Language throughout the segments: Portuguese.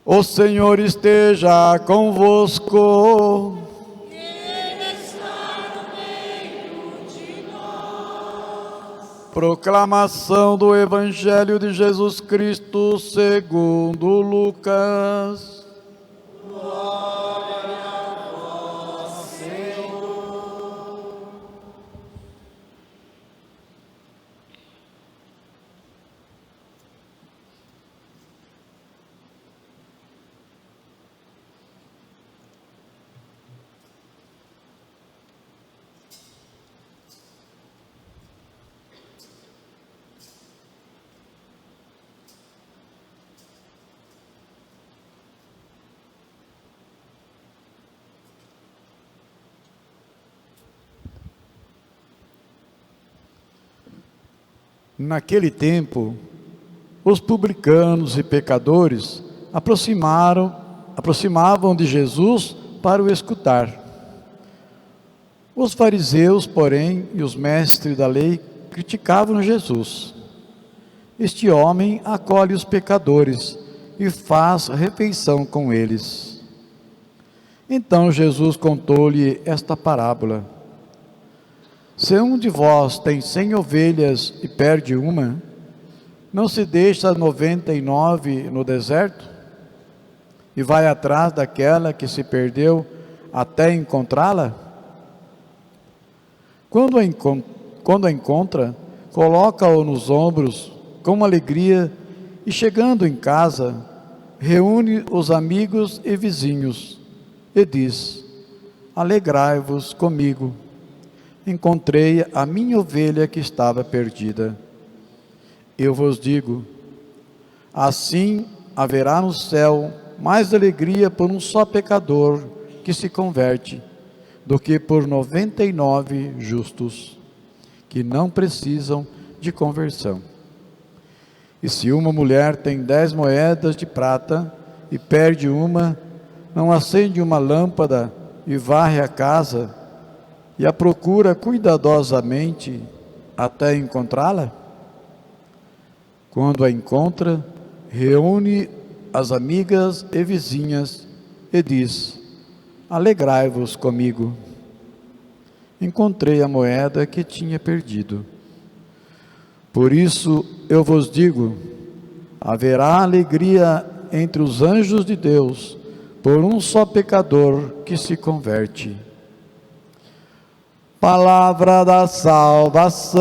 O Senhor esteja convosco. Ele está no meio de nós. Proclamação do Evangelho de Jesus Cristo segundo Lucas. Glória a vós, Senhor. Naquele tempo, os publicanos e pecadores aproximavam de Jesus para o escutar. Os fariseus, porém, e os mestres da lei criticavam Jesus. Este homem acolhe os pecadores e faz refeição com eles. Então Jesus contou-lhe esta parábola. Se um de vós tem 100 ovelhas e perde uma, não se deixa 99 no deserto e vai atrás daquela que se perdeu até encontrá-la? Quando a encontra, coloca-o nos ombros com alegria e, chegando em casa, reúne os amigos e vizinhos e diz: alegrai-vos comigo. Encontrei a minha ovelha que estava perdida. Eu vos digo, assim haverá no céu mais alegria por um só pecador que se converte, do que por 99 justos, que não precisam de conversão. E se uma mulher tem 10 moedas de prata e perde uma, não acende uma lâmpada e varre a casa, e a procura cuidadosamente até encontrá-la? Quando a encontra, reúne as amigas e vizinhas e diz: alegrai-vos comigo. Encontrei a moeda que tinha perdido. Por isso eu vos digo, haverá alegria entre os anjos de Deus por um só pecador que se converte. Palavra da salvação.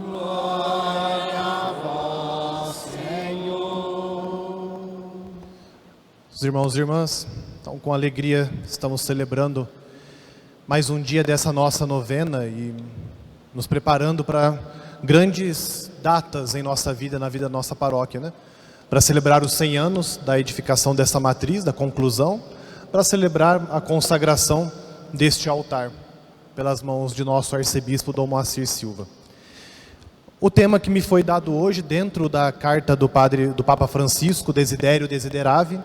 Glória a vós, Senhor. Os irmãos e irmãs, então com alegria estamos celebrando mais um dia dessa nossa novena e nos preparando para grandes datas em nossa vida, na vida da nossa paróquia, né? Para celebrar os 100 anos da edificação dessa matriz, da conclusão, para celebrar a consagração deste altar, pelas mãos de nosso arcebispo Dom Moacir Silva. O tema que me foi dado hoje, dentro da carta do Papa Francisco, Desiderio Desideravi,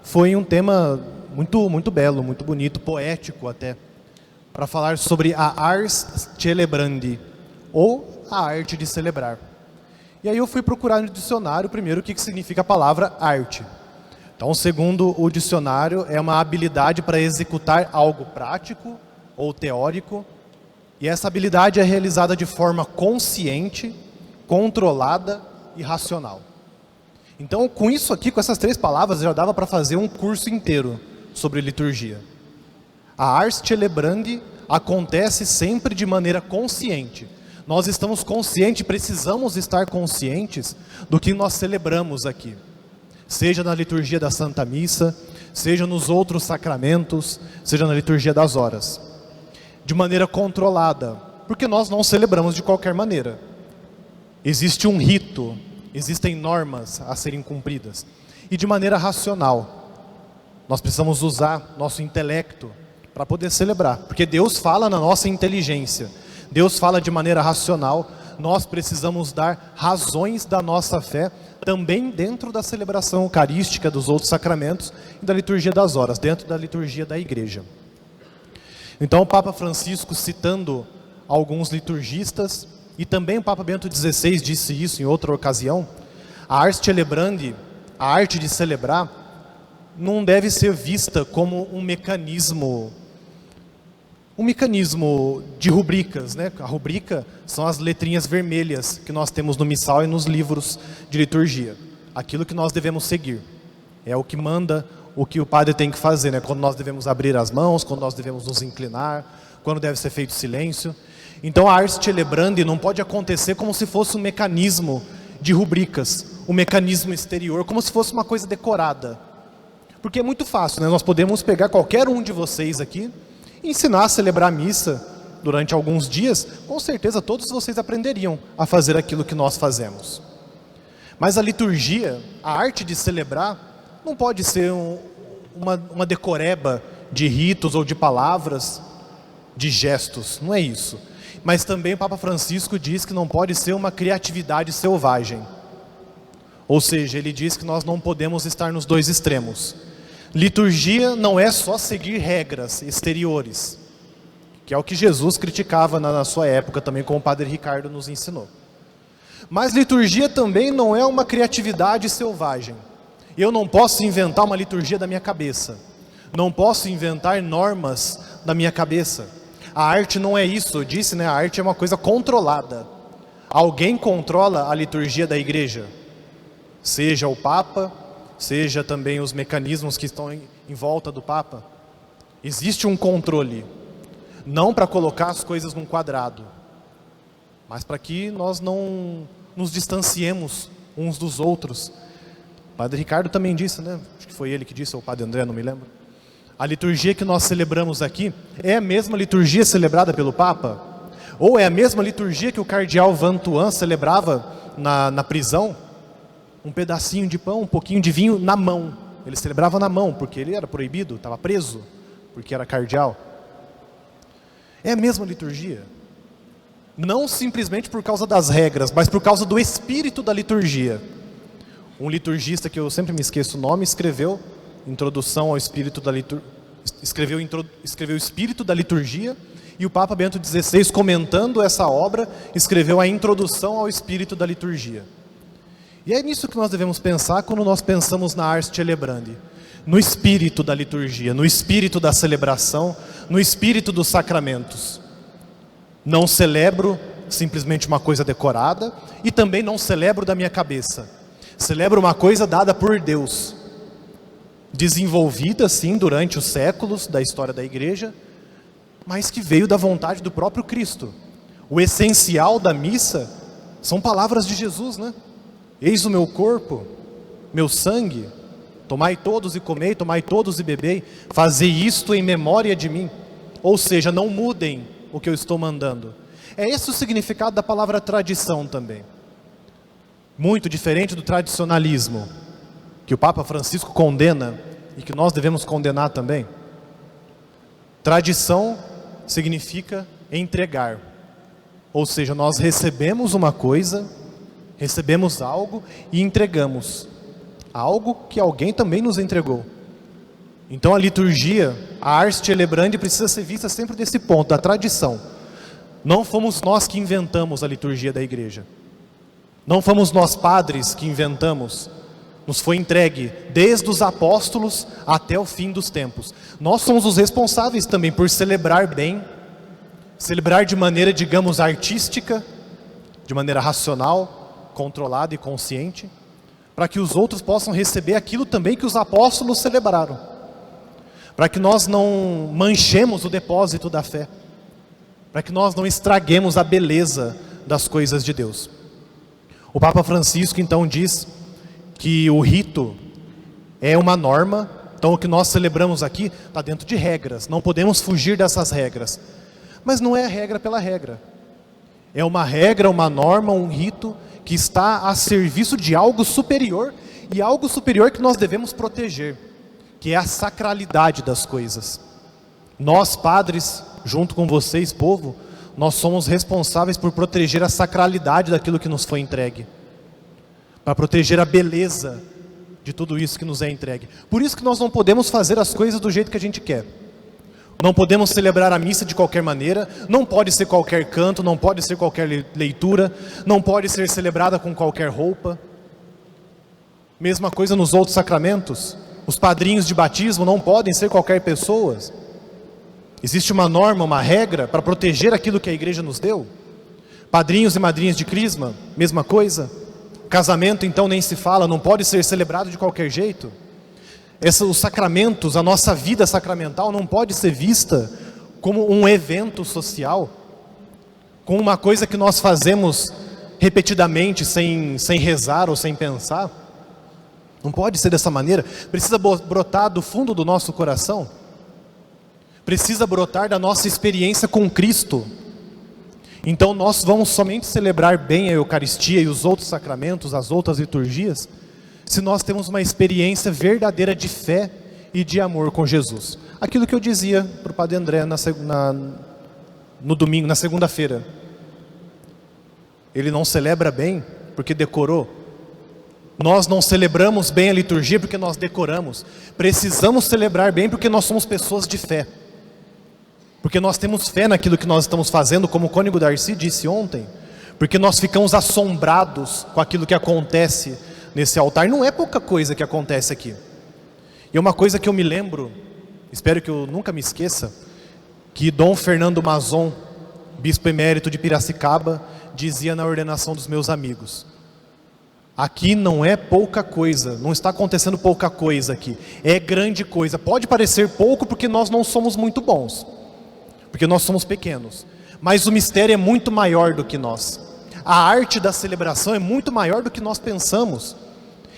foi um tema muito belo, muito bonito, poético até, para falar sobre a ars celebrandi, ou a arte de celebrar. E aí eu fui procurar no dicionário primeiro o que significa a palavra arte. Então, segundo o dicionário, é uma habilidade para executar algo prático ou teórico, e essa habilidade é realizada de forma consciente, controlada e racional. Então, com isso aqui, com essas 3 palavras, já dava para fazer um curso inteiro sobre liturgia. A ars celebrandi acontece sempre de maneira consciente. Nós estamos conscientes, precisamos estar conscientes do que nós celebramos aqui. Seja na liturgia da Santa Missa, seja nos outros sacramentos, seja na liturgia das horas. De maneira controlada, porque nós não celebramos de qualquer maneira. Existe um rito, existem normas a serem cumpridas. E de maneira racional. Nós precisamos usar nosso intelecto para poder celebrar, porque Deus fala na nossa inteligência. Deus fala de maneira racional. Nós precisamos dar razões da nossa fé também dentro da celebração eucarística dos outros sacramentos e da liturgia das horas, dentro da liturgia da igreja. Então o Papa Francisco, citando alguns liturgistas, e também o Papa Bento XVI disse isso em outra ocasião, a ars celebrandi a arte de celebrar não deve ser vista como um mecanismo de rubricas, né? A rubrica são as letrinhas vermelhas que nós temos no missal e nos livros de liturgia. Aquilo que nós devemos seguir. É o que manda o que o padre tem que fazer, né? Quando nós devemos abrir as mãos, quando nós devemos nos inclinar, quando deve ser feito silêncio. Então a ars celebrandi não pode acontecer como se fosse um mecanismo de rubricas, um mecanismo exterior, como se fosse uma coisa decorada. Porque é muito fácil, né? Nós podemos pegar qualquer um de vocês aqui e ensinar a celebrar a missa durante alguns dias, com certeza todos vocês aprenderiam a fazer aquilo que nós fazemos. Mas a liturgia, a arte de celebrar, não pode ser uma decoreba de ritos ou de palavras, de gestos, não é isso. Mas também o Papa Francisco diz que não pode ser uma criatividade selvagem. Ou seja, ele diz que nós não podemos estar nos dois extremos. Liturgia não é só seguir regras exteriores, que é o que Jesus criticava na sua época também, como o Padre Ricardo nos ensinou. Mas liturgia também não é uma criatividade selvagem. Eu não posso inventar uma liturgia da minha cabeça. Não posso inventar normas da minha cabeça. A arte não é isso, eu disse, né? A arte é uma coisa controlada. Alguém controla a liturgia da igreja. Seja o Papa, seja também os mecanismos que estão em volta do Papa. Existe um controle. Não para colocar as coisas num quadrado, mas para que nós não nos distanciemos uns dos outros. O Padre Ricardo também disse, né? Acho que foi ele que disse, ou o Padre André, não me lembro. A liturgia que nós celebramos aqui é a mesma liturgia celebrada pelo Papa? Ou é a mesma liturgia que o cardeal Vantuan celebrava na prisão? Um pedacinho de pão, um pouquinho de vinho na mão. Ele celebrava na mão, porque ele era proibido, estava preso, porque era cardeal. É a mesma liturgia. Não simplesmente por causa das regras, mas por causa do espírito da liturgia. Um liturgista que eu sempre me esqueço o nome, escreveu Introdução ao Espírito da Liturgia, escreveu o Espírito da Liturgia, e o Papa Bento XVI, comentando essa obra, escreveu a Introdução ao Espírito da Liturgia. E é nisso que nós devemos pensar quando nós pensamos na ars celebrandi. No espírito da liturgia, no espírito da celebração, no espírito dos sacramentos. Não celebro simplesmente uma coisa decorada e também não celebro da minha cabeça. Celebro uma coisa dada por Deus, desenvolvida sim durante os séculos da história da igreja, mas que veio da vontade do próprio Cristo. O essencial da missa são palavras de Jesus, né? Eis o meu corpo, meu sangue, tomai todos e comei, tomai todos e bebei, fazei isto em memória de mim. Ou seja, não mudem o que eu estou mandando. É esse o significado da palavra tradição também. Muito diferente do tradicionalismo, que o Papa Francisco condena e que nós devemos condenar também. Tradição significa entregar. Ou seja, nós recebemos uma coisa, recebemos algo e entregamos. Algo que alguém também nos entregou. Então a liturgia, a ars celebrandi, precisa ser vista sempre desse ponto, da tradição. Não fomos nós que inventamos a liturgia da igreja. Não fomos nós padres que inventamos. Nos foi entregue desde os apóstolos até o fim dos tempos. Nós somos os responsáveis também por celebrar bem, celebrar de maneira, digamos, artística, de maneira racional, controlada e consciente, para que os outros possam receber aquilo também que os apóstolos celebraram, para que nós não manchemos o depósito da fé, para que nós não estraguemos a beleza das coisas de Deus. O Papa Francisco então diz que o rito é uma norma, então o que nós celebramos aqui está dentro de regras, não podemos fugir dessas regras, mas não é a regra pela regra, é uma regra, uma norma, um rito que está a serviço de algo superior, e algo superior que nós devemos proteger, que é a sacralidade das coisas. Nós padres, junto com vocês, povo, nós somos responsáveis por proteger a sacralidade daquilo que nos foi entregue, para proteger a beleza de tudo isso que nos é entregue. Por isso que nós não podemos fazer as coisas do jeito que a gente quer. Não podemos celebrar a missa de qualquer maneira, não pode ser qualquer canto, não pode ser qualquer leitura, não pode ser celebrada com qualquer roupa. Mesma coisa nos outros sacramentos. Os padrinhos de batismo não podem ser qualquer pessoa. Existe uma norma, uma regra para proteger aquilo que a igreja nos deu. Padrinhos e madrinhas de crisma, mesma coisa. Casamento, então, nem se fala, não pode ser celebrado de qualquer jeito. Os sacramentos, a nossa vida sacramental não pode ser vista como um evento social, como uma coisa que nós fazemos repetidamente, sem rezar ou sem pensar. Não pode ser dessa maneira. Precisa brotar do fundo do nosso coração. Precisa brotar da nossa experiência com Cristo. Então nós vamos somente celebrar bem a Eucaristia e os outros sacramentos, as outras liturgias, se nós temos uma experiência verdadeira de fé e de amor com Jesus. Aquilo que eu dizia para o Padre André no domingo, na segunda-feira. Ele não celebra bem porque decorou. Nós não celebramos bem a liturgia porque nós decoramos. Precisamos celebrar bem porque nós somos pessoas de fé. Porque nós temos fé naquilo que nós estamos fazendo, como o cônego Darcy disse ontem. Porque nós ficamos assombrados com aquilo que acontece nesse altar. Não é pouca coisa que acontece aqui. E uma coisa que eu me lembro, espero que eu nunca me esqueça, que Dom Fernando Mazon, bispo emérito de Piracicaba, dizia na ordenação dos meus amigos: aqui não é pouca coisa, não está acontecendo pouca coisa aqui, é grande coisa. Pode parecer pouco porque nós não somos muito bons, porque nós somos pequenos, mas o mistério é muito maior do que nós. A arte da celebração é muito maior do que nós pensamos.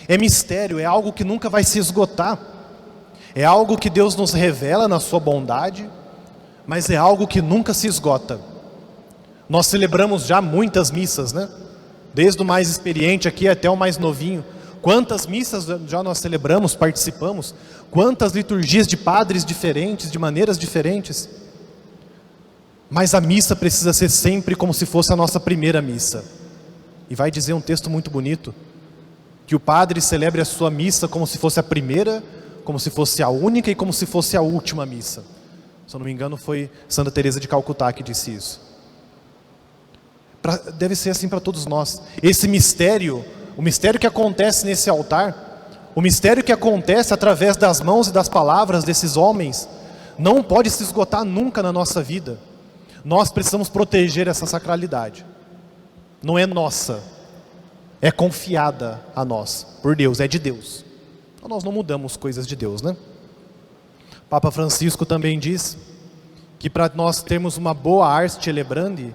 É mistério, é algo que nunca vai se esgotar. É algo que Deus nos revela na sua bondade, mas é algo que nunca se esgota. Nós celebramos já muitas missas, né? Desde o mais experiente aqui até o mais novinho. Quantas missas já nós celebramos, participamos? Quantas liturgias de padres diferentes, de maneiras diferentes? Mas a missa precisa ser sempre como se fosse a nossa primeira missa. E vai dizer um texto muito bonito, que o padre celebre a sua missa como se fosse a primeira, como se fosse a única e como se fosse a última missa. Se eu não me engano foi Santa Teresa de Calcutá que disse isso. Deve ser assim para todos nós. Esse mistério, o mistério que acontece nesse altar, o mistério que acontece através das mãos e das palavras desses homens, não pode se esgotar nunca na nossa vida. Nós precisamos proteger essa sacralidade. Não é nossa, é confiada a nós, por Deus, é de Deus. Então nós não mudamos coisas de Deus, né? Papa Francisco também diz que para nós termos uma boa arte celebrandi,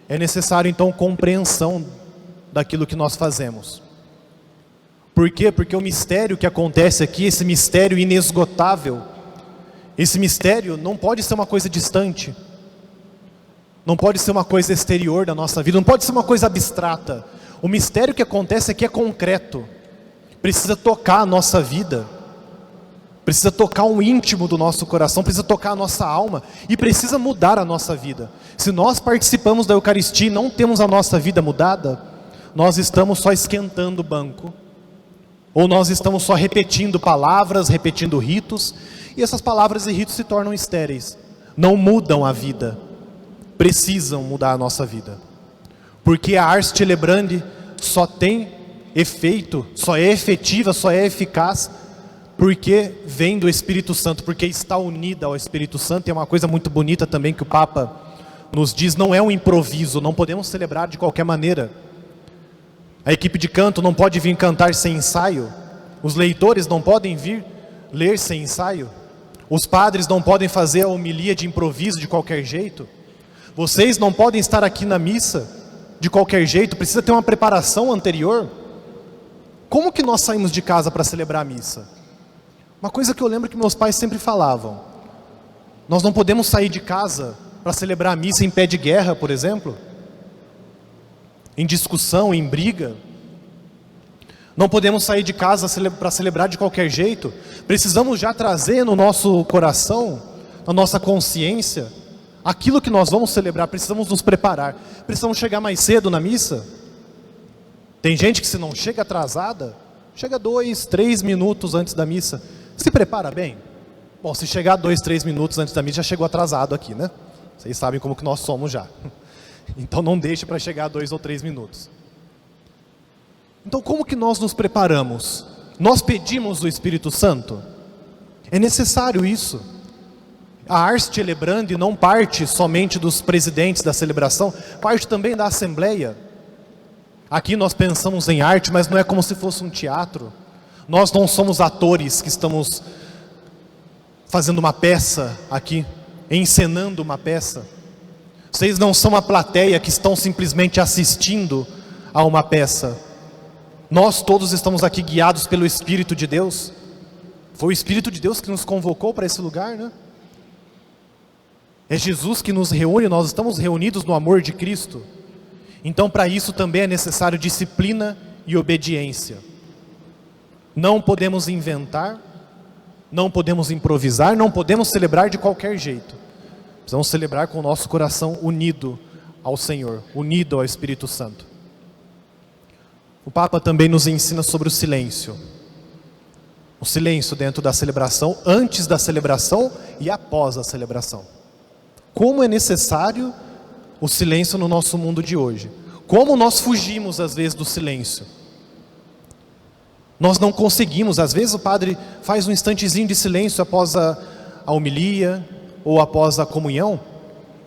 é necessário então compreensão daquilo que nós fazemos. Por quê? Porque o mistério que acontece aqui, esse mistério inesgotável, esse mistério não pode ser uma coisa distante, não pode ser uma coisa exterior da nossa vida, não pode ser uma coisa abstrata. O mistério que acontece aqui é concreto, precisa tocar a nossa vida, precisa tocar o íntimo do nosso coração, precisa tocar a nossa alma e precisa mudar a nossa vida. Se nós participamos da Eucaristia e não temos a nossa vida mudada, nós estamos só esquentando o banco, ou nós estamos só repetindo palavras, repetindo ritos, e essas palavras e ritos se tornam estéreis, não mudam a vida. Precisam mudar a nossa vida, porque a arte celebrandi só tem efeito, só é efetiva, só é eficaz porque vem do Espírito Santo, porque está unida ao Espírito Santo. E é uma coisa muito bonita também que o Papa nos diz, não é um improviso, não podemos celebrar de qualquer maneira. A equipe de canto não pode vir cantar sem ensaio, os leitores não podem vir ler sem ensaio, os padres não podem fazer a homilia de improviso de qualquer jeito, vocês não podem estar aqui na missa de qualquer jeito, precisa ter uma preparação anterior. Como que nós saímos de casa para celebrar a missa? Uma coisa que eu lembro que meus pais sempre falavam, nós não podemos sair de casa para celebrar a missa em pé de guerra, por exemplo, em discussão, em briga. Não podemos sair de casa para celebrar de qualquer jeito. Precisamos já trazer no nosso coração, na nossa consciência, aquilo que nós vamos celebrar. Precisamos nos preparar. Precisamos chegar mais cedo na missa. Tem gente que se não chega atrasada, chega 2, 3 minutos antes da missa. Se prepara bem? Bom, se chegar 2, 3 minutos antes da missa, já chegou atrasado aqui, né? Vocês sabem como que nós somos já. Então não deixe para chegar 2 ou 3 minutos. Então como que nós nos preparamos? Nós pedimos o Espírito Santo? É necessário isso. A Ars Celebrandi não parte somente dos presidentes da celebração, parte também da Assembleia. Aqui nós pensamos em arte, mas não é como se fosse um teatro. Nós não somos atores que estamos fazendo uma peça aqui, encenando uma peça. Vocês não são a plateia que estão simplesmente assistindo a uma peça. Nós todos estamos aqui guiados pelo Espírito de Deus. Foi o Espírito de Deus que nos convocou para esse lugar, né? É Jesus que nos reúne, nós estamos reunidos no amor de Cristo. Então, para isso também é necessário disciplina e obediência. Não podemos inventar, não podemos improvisar, não podemos celebrar de qualquer jeito. Precisamos celebrar com o nosso coração unido ao Senhor, unido ao Espírito Santo. O Papa também nos ensina sobre o silêncio. O silêncio dentro da celebração, antes da celebração e após a celebração. Como é necessário o silêncio no nosso mundo de hoje. Como nós fugimos às vezes do silêncio. Nós não conseguimos, às vezes o padre faz um instantezinho de silêncio após a homilia ou após a comunhão,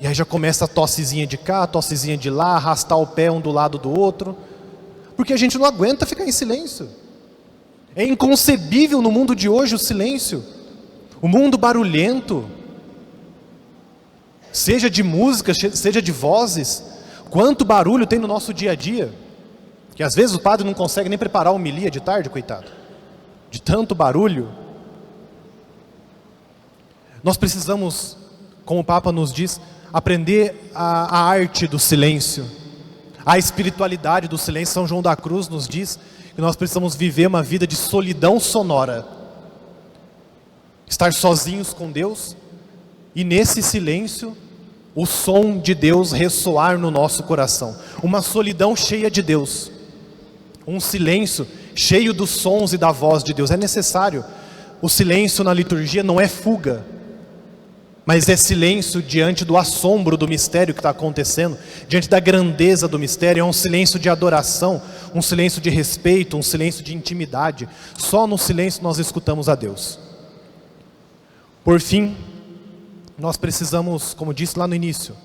e aí já começa a tossezinha de cá, a tossezinha de lá, arrastar o pé um do lado do outro, porque a gente não aguenta ficar em silêncio. É inconcebível no mundo de hoje o silêncio, o mundo barulhento, seja de música, seja de vozes. Quanto barulho tem no nosso dia a dia, que às vezes o padre não consegue nem preparar a homilia de tarde, coitado, de tanto barulho. Nós precisamos, como o Papa nos diz, aprender a arte do silêncio, a espiritualidade do silêncio. São João da Cruz nos diz que nós precisamos viver uma vida de solidão sonora, estar sozinhos com Deus, e nesse silêncio o som de Deus ressoar no nosso coração. Uma solidão cheia de Deus, um silêncio cheio dos sons e da voz de Deus. É necessário. O silêncio na liturgia não é fuga, mas é silêncio diante do assombro do mistério que está acontecendo, diante da grandeza do mistério. É um silêncio de adoração, um silêncio de respeito, um silêncio de intimidade. Só no silêncio nós escutamos a Deus. Por fim, nós precisamos, como disse lá no início,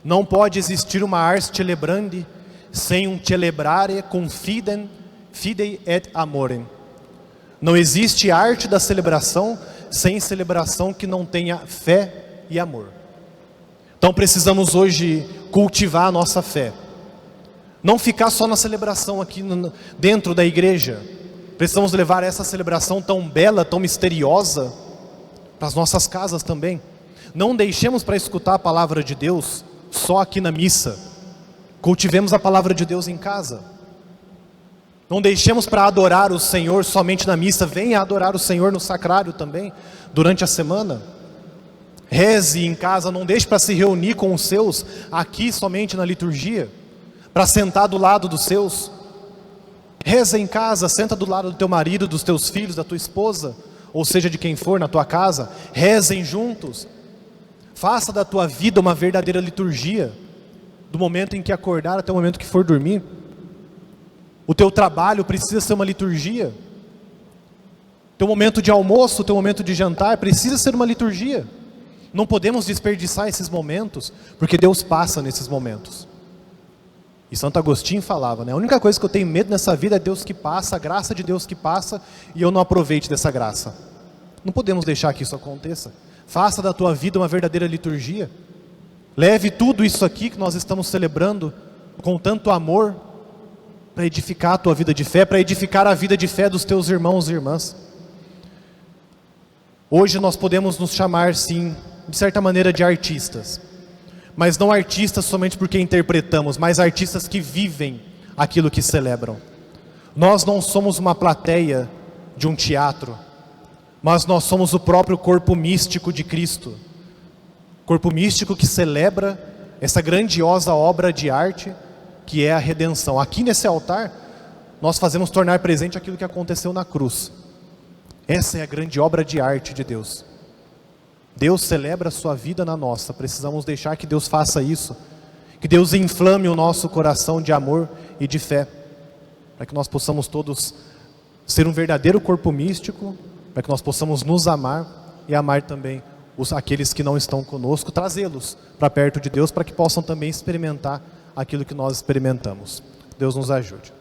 não pode existir uma ars celebrandi sem um celebrare com fidei et amorem. Não existe arte da celebração sem celebração que não tenha fé e amor. Então precisamos hoje cultivar a nossa fé. Não ficar só na celebração aqui dentro da igreja. Precisamos levar essa celebração tão bela, tão misteriosa, para as nossas casas também. Não deixemos para escutar a palavra de Deus só aqui na missa. Cultivemos a palavra de Deus em casa. Não deixemos para adorar o Senhor somente na missa. Venha adorar o Senhor no sacrário também, durante a semana. Reze em casa, não deixe para se reunir com os seus aqui somente na liturgia, para sentar do lado dos seus. Reza em casa, senta do lado do teu marido, dos teus filhos, da tua esposa, ou seja, de quem for na tua casa. Rezem juntos. Faça da tua vida uma verdadeira liturgia, do momento em que acordar até o momento que for dormir. O teu trabalho precisa ser uma liturgia. Teu momento de almoço, teu momento de jantar precisa ser uma liturgia. Não podemos desperdiçar esses momentos, porque Deus passa nesses momentos. E Santo Agostinho falava, né? A única coisa que eu tenho medo nessa vida é Deus que passa, a graça de Deus que passa, e eu não aproveite dessa graça. Não podemos deixar que isso aconteça. Faça da tua vida uma verdadeira liturgia. Leve tudo isso aqui que nós estamos celebrando com tanto amor, para edificar a tua vida de fé, para edificar a vida de fé dos teus irmãos e irmãs. Hoje nós podemos nos chamar, sim, de certa maneira, de artistas. Mas não artistas somente porque interpretamos, mas artistas que vivem aquilo que celebram. Nós não somos uma plateia de um teatro, mas nós somos o próprio corpo místico de Cristo. Corpo místico que celebra essa grandiosa obra de arte que é a redenção. Aqui nesse altar, nós fazemos tornar presente aquilo que aconteceu na cruz. Essa é a grande obra de arte de Deus. Deus celebra a sua vida na nossa. Precisamos deixar que Deus faça isso. Que Deus inflame o nosso coração de amor e de fé, para que nós possamos todos ser um verdadeiro corpo místico, para que nós possamos nos amar e amar também aqueles que não estão conosco, trazê-los para perto de Deus, para que possam também experimentar aquilo que nós experimentamos. Deus nos ajude.